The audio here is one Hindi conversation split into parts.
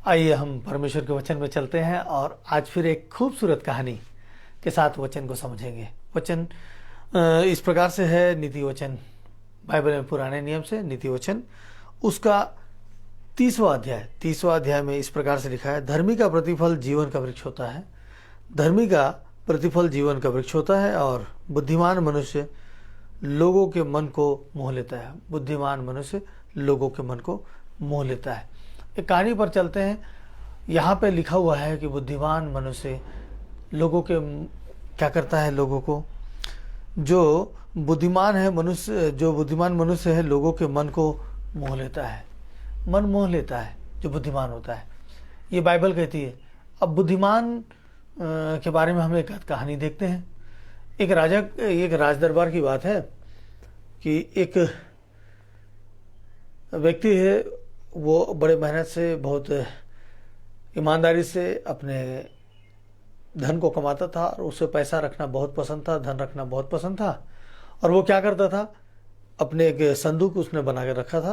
आइए हम परमेश्वर के वचन में चलते हैं और आज फिर एक खूबसूरत कहानी के साथ वचन को समझेंगे। वचन इस प्रकार से है, नीति वचन बाइबल में पुराने नियम से नीति वचन उसका 30वां अध्याय में इस प्रकार से लिखा है, धर्मी का प्रतिफल जीवन का वृक्ष होता है। धर्मी का प्रतिफल जीवन का वृक्ष होता है और बुद्धिमान मनुष्य लोगों के मन को मोह लेता है। बुद्धिमान मनुष्य लोगों के मन को मोह लेता है। एक कहानी पर चलते हैं। यहाँ पे लिखा हुआ है कि बुद्धिमान मनुष्य लोगों के क्या करता है, लोगों को जो बुद्धिमान मनुष्य है लोगों के मन को मोह लेता है। मन मोह लेता है जो बुद्धिमान होता है, ये बाइबल कहती है। अब बुद्धिमान के बारे में हम एक कहानी देखते हैं। एक राज दरबार की बात है कि एक व्यक्ति है, वो बड़े मेहनत से बहुत ईमानदारी से अपने धन को कमाता था और उसे पैसा रखना बहुत पसंद था, धन रखना बहुत पसंद था। और वो क्या करता था, अपने एक संदूक उसने बना के रखा था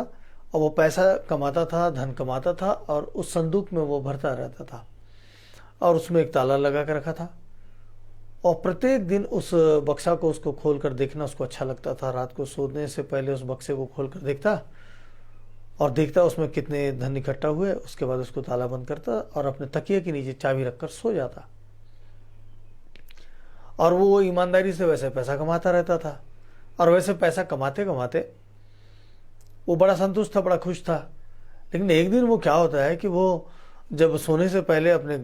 और वो पैसा कमाता था, धन कमाता था और उस संदूक में वो भरता रहता था और उसमें एक ताला लगा कर रखा था। और प्रत्येक दिन उस बक्सा को उसको खोल कर देखना उसको अच्छा लगता था। रात को सोने से पहले उस बक्से को खोल कर देखता और देखता उसमें कितने धन इकट्ठा हुए। उसके बाद उसको ताला बंद करता और अपने तकिए के नीचे चाबी रखकर सो जाता। और वो ईमानदारी से वैसे पैसा कमाता रहता था और वैसे पैसा कमाते कमाते वो बड़ा संतुष्ट था, बड़ा खुश था। लेकिन एक दिन वो क्या होता है कि वो जब सोने से पहले अपने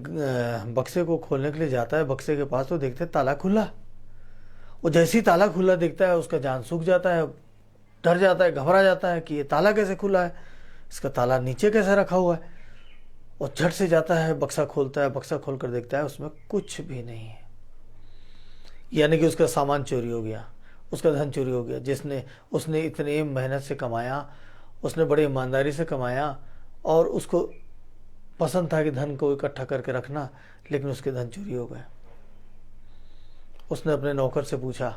बक्से को खोलने के लिए जाता है, बक्से के पास तो देखते ताला खुला। वो जैसे ही ताला खुला देखता है उसका जान सूख जाता है, डर जाता है, घबरा जाता है कि ये ताला कैसे खुला है, इसका ताला नीचे कैसे रखा हुआ है। और झट से जाता है, बक्सा खोलता है, बक्सा खोलकर देखता है उसमें कुछ भी नहीं है। यानी कि उसका सामान चोरी हो गया, उसका धन चोरी हो गया। उसने इतनी मेहनत से कमाया, उसने बड़ी ईमानदारी से कमाया और उसको पसंद था कि धन को इकट्ठा करके रखना, लेकिन उसके धन चोरी हो गए। उसने अपने नौकर से पूछा,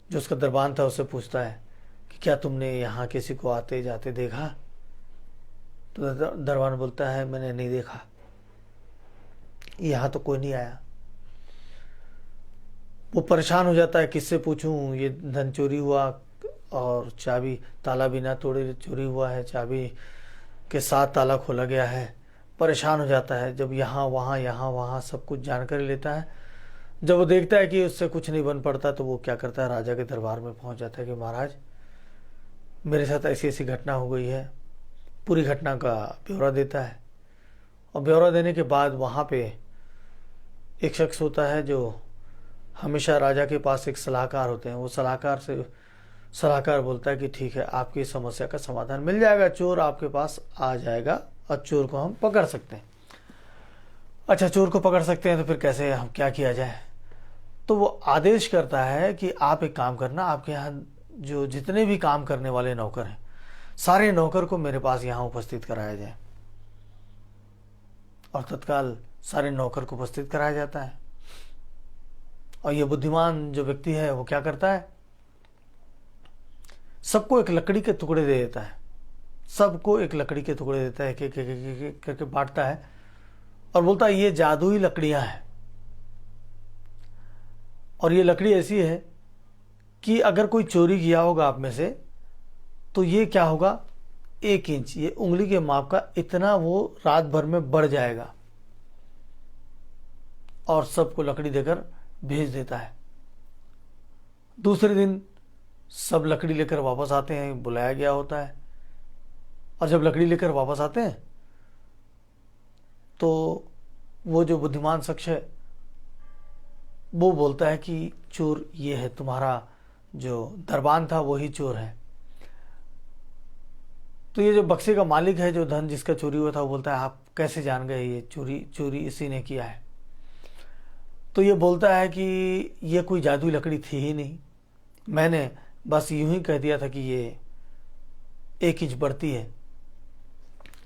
जो उसका दरबान था, उससे पूछता है कि क्या तुमने यहाँ किसी को आते जाते देखा? तो दरबान बोलता है, मैंने नहीं देखा, यहाँ तो कोई नहीं आया। वो परेशान हो जाता है, किससे पूछूं, ये धन चोरी हुआ और चाबी ताला बिना तोड़े चोरी हुआ है, चाबी के साथ ताला खोला गया है। परेशान हो जाता है। जब यहाँ वहाँ सब कुछ जानकारी लेता है, जब वो देखता है कि उससे कुछ नहीं बन पड़ता, तो वो क्या करता है, राजा के दरबार में पहुंच जाता है कि महाराज मेरे साथ ऐसी ऐसी घटना हो गई है। पूरी घटना का ब्यौरा देता है और ब्यौरा देने के बाद वहाँ पे एक शख्स होता है जो हमेशा राजा के पास एक सलाहकार होते हैं। वो सलाहकार बोलता है कि ठीक है, आपकी समस्या का समाधान मिल जाएगा, चोर आपके पास आ जाएगा और चोर को हम पकड़ सकते हैं। अच्छा, चोर को पकड़ सकते हैं तो फिर कैसे, हम क्या किया जाए? तो वो आदेश करता है कि आप एक काम करना, आपके यहाँ जो जितने भी काम करने वाले नौकर हैं, सारे नौकर को मेरे पास यहाँ उपस्थित कराया जाए। और तत्काल सारे नौकर को उपस्थित कराया जाता है। और ये बुद्धिमान जो व्यक्ति है वो क्या करता है, सबको एक लकड़ी के टुकड़े दे देता है। सबको एक लकड़ी के टुकड़े देता है, एक करके बांटता है और बोलता है ये जादुई लकड़ियां हैं। और ये लकड़ी ऐसी है कि अगर कोई चोरी किया होगा आप में से, तो ये क्या होगा, 1 इंच, ये उंगली के माप का इतना वो रात भर में बढ़ जाएगा। और सबको लकड़ी देकर भेज देता है। दूसरे दिन सब लकड़ी लेकर वापस आते हैं, बुलाया गया होता है। और जब लकड़ी लेकर वापस आते हैं तो वो जो बुद्धिमान शख्स है वो बोलता है कि चोर ये है, तुम्हारा जो दरबान था वही चोर है। तो ये जो बक्से का मालिक है, जो धन जिसका चोरी हुआ था, वो बोलता है आप कैसे जान गए ये चोरी इसी ने किया है? तो ये बोलता है कि ये कोई जादुई लकड़ी थी ही नहीं, मैंने बस यूं ही कह दिया था कि ये 1 इंच बढ़ती है,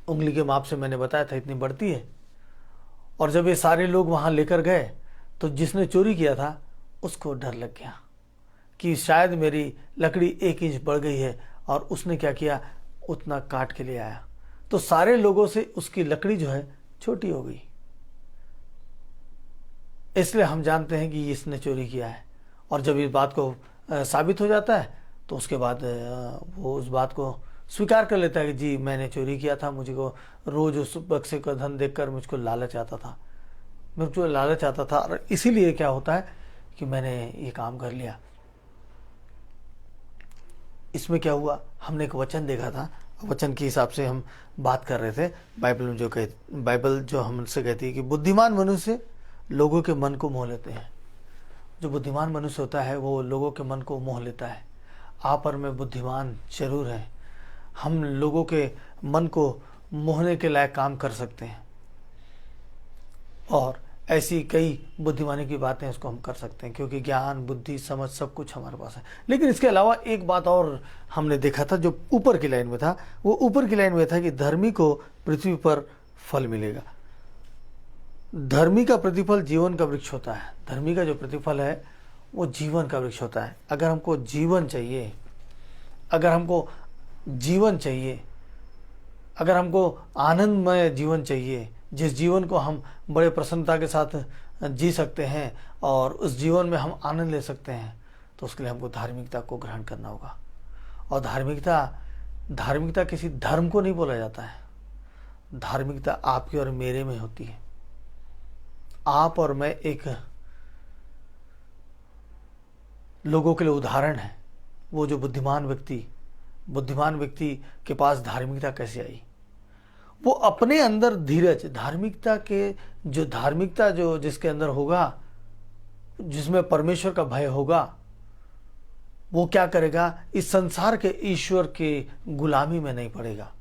उंगली के माप से मैंने बताया था इतनी बढ़ती है। और जब ये सारे लोग वहां लेकर गए तो जिसने चोरी किया था उसको डर लग गया कि शायद मेरी लकड़ी 1 इंच बढ़ गई है, और उसने क्या किया, उतना काट के ले आया। तो सारे लोगों से उसकी लकड़ी जो है छोटी हो गई। इसलिए हम जानते हैं कि इसने चोरी किया है। और जब इस बात को साबित हो जाता है तो उसके बाद वो उस बात को स्वीकार कर लेता है कि जी मैंने चोरी किया था, मुझको रोज उस बक्से का धन देखकर मुझको लालच आता था, मुझको लालच आता था, और इसीलिए क्या होता है कि मैंने ये काम कर लिया। इसमें क्या हुआ, हमने एक वचन देखा था, वचन के हिसाब से हम बात कर रहे थे। बाइबल जो हमसे कहती है कि बुद्धिमान मनुष्य लोगों के मन को मोह लेते हैं। जो बुद्धिमान मनुष्य होता है वो लोगों के मन को मोह लेता है। आप और मैं बुद्धिमान जरूर हैं, हम लोगों के मन को मोहने के लायक काम कर सकते हैं, और ऐसी कई बुद्धिमानी की बातें उसको हम कर सकते हैं, क्योंकि ज्ञान, बुद्धि, समझ सब कुछ हमारे पास है। लेकिन इसके अलावा एक बात और हमने देखा था जो ऊपर की लाइन में था, वो ऊपर की लाइन में था कि धर्मी को पृथ्वी पर फल मिलेगा। धर्मी का प्रतिफल जीवन का वृक्ष होता है। धर्मी का जो प्रतिफल है वो जीवन का वृक्ष होता है। अगर हमको जीवन चाहिए, अगर हमको जीवन चाहिए, अगर हमको आनंदमय जीवन चाहिए, जिस जीवन को हम बड़े प्रसन्नता के साथ जी सकते हैं और उस जीवन में हम आनंद ले सकते हैं, तो उसके लिए हमको धार्मिकता को ग्रहण करना होगा। और धार्मिकता किसी धर्म को नहीं बोला जाता है। धार्मिकता आपके और मेरे में होती है। आप और मैं एक लोगों के लिए उदाहरण है। वो जो बुद्धिमान व्यक्ति के पास धार्मिकता कैसे आई, वो अपने अंदर धीरज, धार्मिकता जो जिसके अंदर होगा, जिसमें परमेश्वर का भय होगा, वो क्या करेगा, इस संसार के ईश्वर के गुलामी में नहीं पड़ेगा।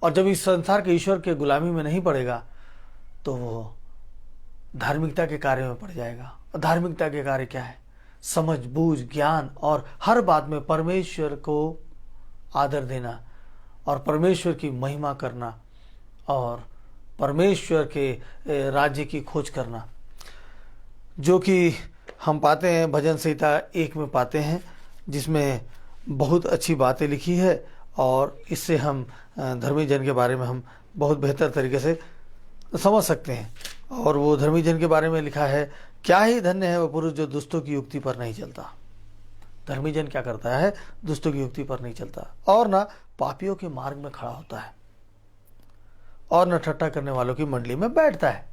और जब इस संसार के ईश्वर के गुलामी में नहीं पड़ेगा तो वो धार्मिकता के कार्य में पड़ जाएगा। और धार्मिकता के कार्य क्या है, समझ, बूझ, ज्ञान और हर बात में परमेश्वर को आदर देना और परमेश्वर की महिमा करना और परमेश्वर के राज्य की खोज करना, जो कि हम पाते हैं भजन संहिता 1 में पाते हैं, जिसमें बहुत अच्छी बातें लिखी है। और इससे हम धर्मी जन के बारे में हम बहुत बेहतर तरीके से समझ सकते हैं। और वो धर्मी जन के बारे में लिखा है, क्या ही धन्य है वह पुरुष जो दुष्टों की युक्ति पर नहीं चलता। धर्मी जन क्या करता है, दुष्टों की युक्ति पर नहीं चलता, और ना पापियों के मार्ग में खड़ा होता है, और न ठट्ठा करने वालों की मंडली में बैठता है।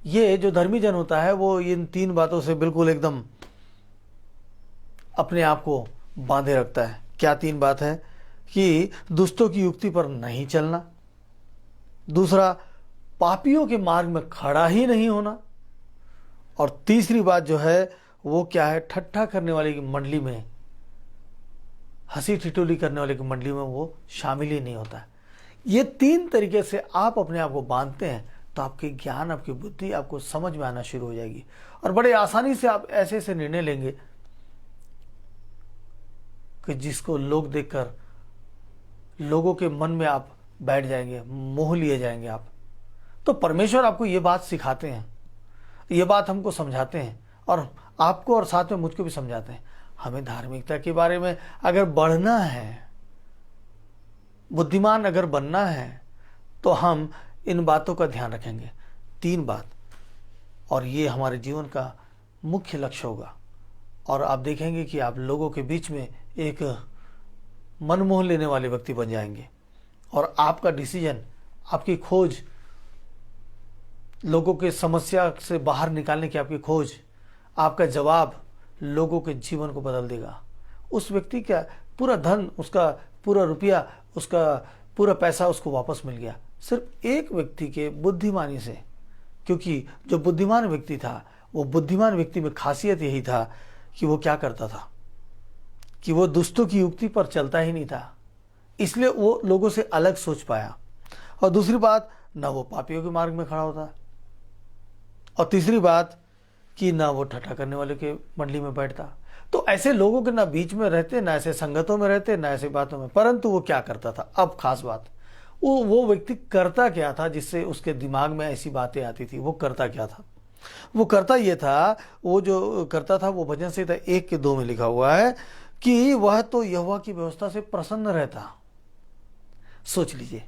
ये जो धर्मी जन होता है वो इन 3 बातों से बिल्कुल एकदम अपने आप को बांधे रखता है। क्या 3 बात है कि दुष्टों की युक्ति पर नहीं चलना, दूसरा पापियों के मार्ग में खड़ा ही नहीं होना, और तीसरी बात जो है वो क्या है, ठट्ठा करने वाले की मंडली में, हंसी ठिठोली करने वाले की मंडली में वो शामिल ही नहीं होता है। ये 3 तरीके से आप अपने आप को बांधते हैं तो आपकी ज्ञान, आपकी बुद्धि आपको समझ में आना शुरू हो जाएगी, और बड़े आसानी से आप ऐसे ऐसे निर्णय लेंगे कि जिसको लोग देखकर लोगों के मन में आप बैठ जाएंगे, मोह लिए जाएंगे आप। तो परमेश्वर आपको ये बात सिखाते हैं, ये बात हमको समझाते हैं, और आपको और साथ में मुझको भी समझाते हैं। हमें धार्मिकता के बारे में अगर बढ़ना है, बुद्धिमान अगर बनना है, तो हम इन बातों का ध्यान रखेंगे। 3 बात, और ये हमारे जीवन का मुख्य लक्ष्य होगा। और आप देखेंगे कि आप लोगों के बीच में एक मनमोह लेने वाले व्यक्ति बन जाएंगे, और आपका डिसीजन, आपकी खोज, लोगों के समस्या से बाहर निकालने की आपकी खोज, आपका जवाब लोगों के जीवन को बदल देगा। उस व्यक्ति का पूरा धन, उसका पूरा रुपया, उसका पूरा पैसा उसको वापस मिल गया, सिर्फ एक व्यक्ति के बुद्धिमानी से। क्योंकि जो बुद्धिमान व्यक्ति था, वो बुद्धिमान व्यक्ति में खासियत यही था कि वो क्या करता था कि वो दुष्टों की युक्ति पर चलता ही नहीं था, इसलिए वो लोगों से अलग सोच पाया। और दूसरी बात, ना वो पापियों के मार्ग में खड़ा होता, और तीसरी बात कि ना वो ठट्ठा करने वाले के मंडली में बैठता। तो ऐसे लोगों के ना बीच में रहते, ना ऐसे संगतों में रहते, ना ऐसी बातों में। परंतु वो क्या करता था, अब खास बात, वो व्यक्ति करता क्या था जिससे उसके दिमाग में ऐसी बातें आती थी। वो करता क्या था, वो करता ये था, वो जो करता था वो भजन संहिता 1 के 2 में लिखा हुआ है कि वह तो यहोवा की व्यवस्था से प्रसन्न रहता। सोच लीजिए,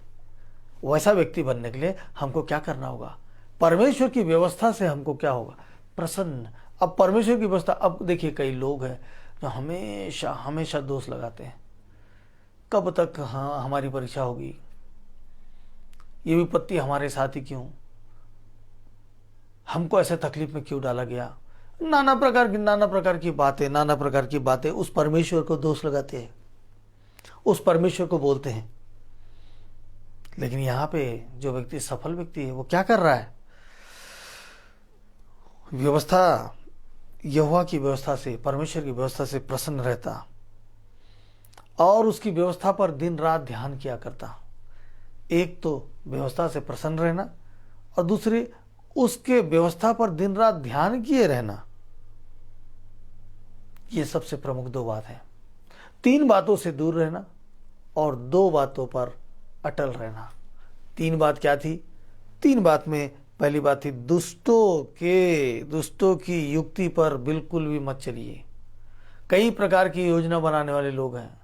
वैसा व्यक्ति बनने के लिए हमको क्या करना होगा? परमेश्वर की व्यवस्था से हमको क्या होगा? प्रसन्न। अब परमेश्वर की व्यवस्था, अब देखिए कई लोग हैं जो हमेशा हमेशा दोष लगाते हैं, कब तक हाँ हमारी परीक्षा होगी, ये विपत्ति हमारे साथ ही क्यों, हमको ऐसे तकलीफ में क्यों डाला गया, नाना प्रकार की बातें उस परमेश्वर को दोष लगाते हैं, उस परमेश्वर को बोलते हैं। लेकिन यहाँ पे जो व्यक्ति सफल व्यक्ति है वो क्या कर रहा है? व्यवस्था, यहोवा की व्यवस्था से, परमेश्वर की व्यवस्था से प्रसन्न रहता और उसकी व्यवस्था पर दिन रात ध्यान किया करता। एक तो व्यवस्था से प्रसन्न रहना और दूसरे उसके व्यवस्था पर दिन रात ध्यान किए रहना। ये सबसे प्रमुख दो बात है। 3 बातों से दूर रहना और 2 बातों पर अटल रहना। 3 बात क्या थी? 3 बात में पहली बात थी दुष्टों की युक्ति पर बिल्कुल भी मत चलिए। कई प्रकार की योजना बनाने वाले लोग हैं।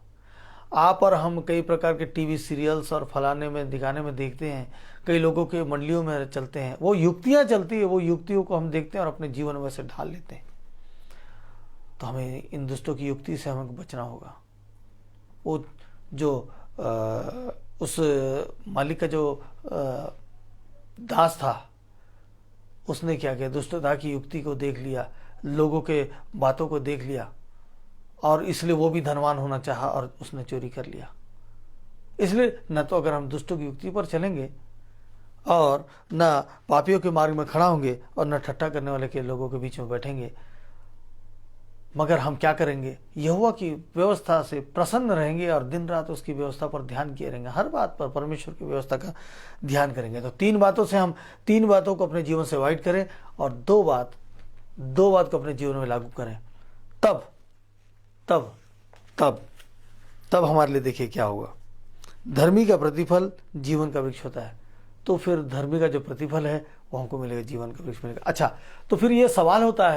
आप और हम कई प्रकार के टीवी सीरियल्स और फलाने में दिखाने में देखते हैं, कई लोगों के मंडलियों में चलते हैं, वो युक्तियां चलती है, वो युक्तियों को हम देखते हैं और अपने जीवन में से ढाल लेते हैं। तो हमें इन दुष्टों की युक्ति से हमें बचना होगा। वो जो उस मालिक का जो दास था, उसने क्या किया? दुष्टता की युक्ति को देख लिया, लोगों के बातों को देख लिया और इसलिए वो भी धनवान होना चाहा और उसने चोरी कर लिया। इसलिए न तो अगर हम दुष्टों की युक्ति पर चलेंगे और न पापियों के मार्ग में खड़ा होंगे और न ठट्ठा करने वाले के लोगों के बीच में बैठेंगे, मगर हम क्या करेंगे? यहोवा की व्यवस्था से प्रसन्न रहेंगे और दिन रात उसकी व्यवस्था पर ध्यान किए रहेंगे। हर बात पर परमेश्वर की व्यवस्था का ध्यान करेंगे। तो 3 बातों से हम 3 बातों को अपने जीवन से अवॉइड करें और 2 बात को अपने जीवन में लागू करें। तब तब तब तब हमारे लिए देखिए क्या होगा। धर्मी का प्रतिफल जीवन का वृक्ष होता है। तो फिर धर्मी का जो प्रतिफल है वो हमको मिलेगा, जीवन का वृक्ष मिलेगा। अच्छा, तो फिर ये सवाल होता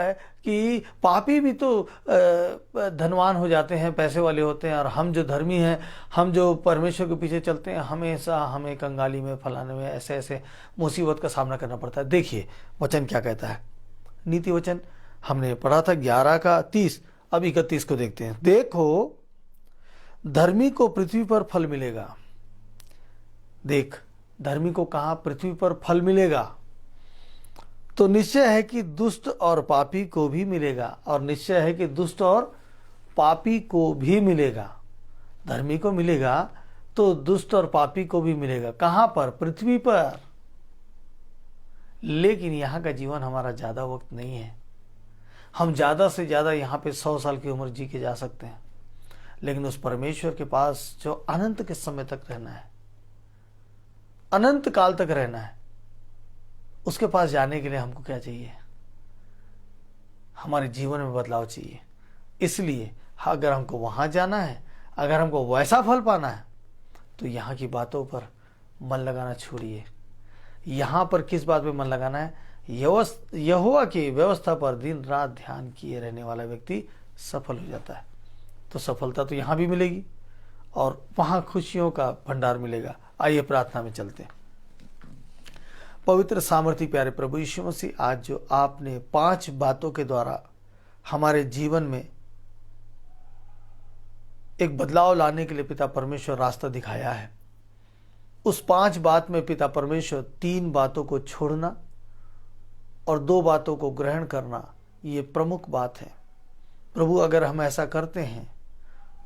है कि पापी भी तो धनवान हो जाते हैं, पैसे वाले होते हैं, और हम जो धर्मी हैं, हम जो परमेश्वर के पीछे चलते हैं, हमेशा हमें कंगाली में फलाने में ऐसे ऐसे मुसीबत का सामना करना पड़ता है। देखिए वचन क्या कहता है। नीति वचन हमने पढ़ा था 11 का 30, अब 31 को देखते हैं। देखो धर्मी को पृथ्वी पर फल मिलेगा। देख, धर्मी को कहां पृथ्वी पर फल मिलेगा? तो निश्चय है कि दुष्ट और पापी को भी मिलेगा, और निश्चय है कि दुष्ट और पापी को भी मिलेगा। धर्मी को मिलेगा तो दुष्ट और पापी को भी मिलेगा। कहां पर? पृथ्वी पर। लेकिन यहां का जीवन हमारा ज्यादा वक्त नहीं है। हम ज्यादा से ज्यादा यहां पे 100 साल की उम्र जी के जा सकते हैं, लेकिन उस परमेश्वर के पास जो अनंत के समय तक रहना है, अनंत काल तक रहना है, उसके पास जाने के लिए हमको क्या चाहिए? हमारे जीवन में बदलाव चाहिए। इसलिए अगर हमको वहां जाना है, अगर हमको वैसा फल पाना है, तो यहाँ की बातों पर मन लगाना छोड़िए। यहाँ पर किस बात पे मन लगाना है? यहोवा की व्यवस्था पर दिन रात ध्यान किए रहने वाला व्यक्ति सफल हो जाता है। तो सफलता तो यहाँ भी मिलेगी और वहां खुशियों का भंडार मिलेगा। आइए प्रार्थना में चलते हैं। पवित्र सामर्थी प्यारे प्रभु यीशु मसीह, आज जो आपने 5 बातों के द्वारा हमारे जीवन में एक बदलाव लाने के लिए पिता परमेश्वर रास्ता दिखाया है, उस 5 बात में पिता परमेश्वर 3 बातों को छोड़ना और 2 बातों को ग्रहण करना, ये प्रमुख बात है। प्रभु, अगर हम ऐसा करते हैं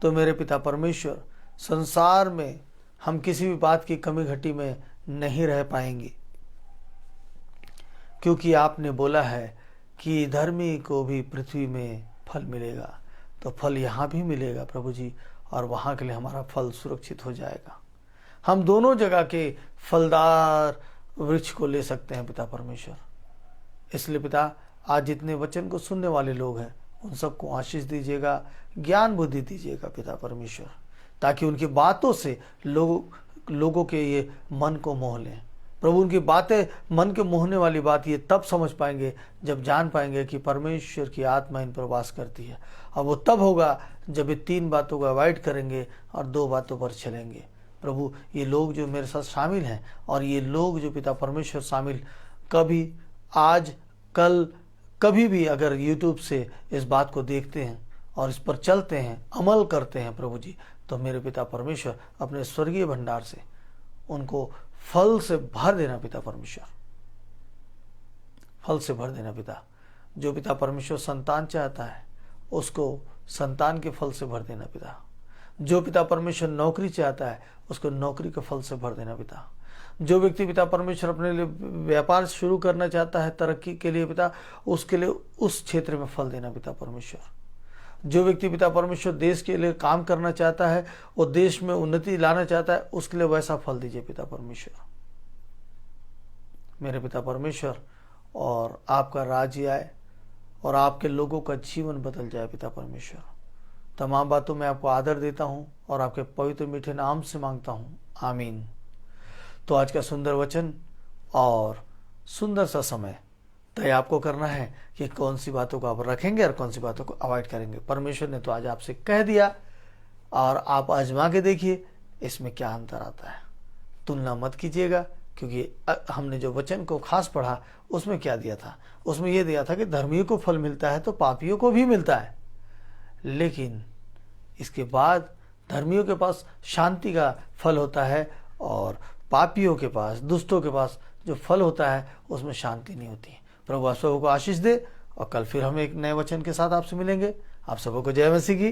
तो मेरे पिता परमेश्वर, संसार में हम किसी भी बात की कमी घटी में नहीं रह पाएंगे, क्योंकि आपने बोला है कि धर्मी को भी पृथ्वी में फल मिलेगा। तो फल यहाँ भी मिलेगा प्रभु जी, और वहाँ के लिए हमारा फल सुरक्षित हो जाएगा। हम दोनों जगह के फलदार वृक्ष को ले सकते हैं पिता परमेश्वर। इसलिए पिता, आज जितने वचन को सुनने वाले लोग हैं उन सबको आशीष दीजिएगा, ज्ञान बुद्धि दीजिएगा पिता परमेश्वर, ताकि उनकी बातों से लोगों के ये मन को मोह लें। प्रभु, उनकी बातें मन के मोहने वाली बात ये तब समझ पाएंगे जब जान पाएंगे कि परमेश्वर की आत्मा इन पर वास करती है, और वो तब होगा जब ये 3 बातों को अवॉइड करेंगे और 2 बातों पर चलेंगे। प्रभु ये लोग जो मेरे साथ शामिल हैं और ये लोग जो पिता परमेश्वर शामिल कभी आज कल कभी भी अगर यूट्यूब से इस बात को देखते हैं और इस पर चलते हैं, अमल करते हैं प्रभु जी, तो मेरे पिता परमेश्वर अपने स्वर्गीय भंडार से उनको फल से भर देना पिता परमेश्वर, फल से भर देना पिता। जो पिता परमेश्वर संतान चाहता है उसको संतान के फल से भर देना पिता। जो पिता परमेश्वर नौकरी चाहता है उसको नौकरी के फल से भर देना पिता। जो व्यक्ति पिता परमेश्वर अपने लिए व्यापार शुरू करना चाहता है तरक्की के लिए पिता, उसके लिए उस क्षेत्र में फल देना पिता परमेश्वर। जो व्यक्ति पिता परमेश्वर देश के लिए काम करना चाहता है और देश में उन्नति लाना चाहता है, उसके लिए वैसा फल दीजिए पिता परमेश्वर। मेरे पिता परमेश्वर, और आपका राज्य आए और आपके लोगों का जीवन बदल जाए पिता परमेश्वर। तमाम बातों में आपको आदर देता हूं और आपके पवित्र मीठे नाम से मांगता हूं, आमीन। तो आज का सुंदर वचन और सुंदर सा समय तय आपको करना है कि कौन सी बातों को आप रखेंगे और कौन सी बातों को अवॉइड करेंगे। परमेश्वर ने तो आज आपसे कह दिया और आप आजमा के देखिए इसमें क्या अंतर आता है। तुलना मत कीजिएगा, क्योंकि हमने जो वचन को खास पढ़ा उसमें क्या दिया था, उसमें यह दिया था कि धर्मियों को फल मिलता है तो पापियों को भी मिलता है, लेकिन इसके बाद धर्मियों के पास शांति का फल होता है और पापियों के पास, दुष्टों के पास जो फल होता है उसमें शांति नहीं होती। प्रभु आप सबों को आशीष दे और कल फिर हम एक नए वचन के साथ आपसे मिलेंगे। आप सबों को जय मसीह की।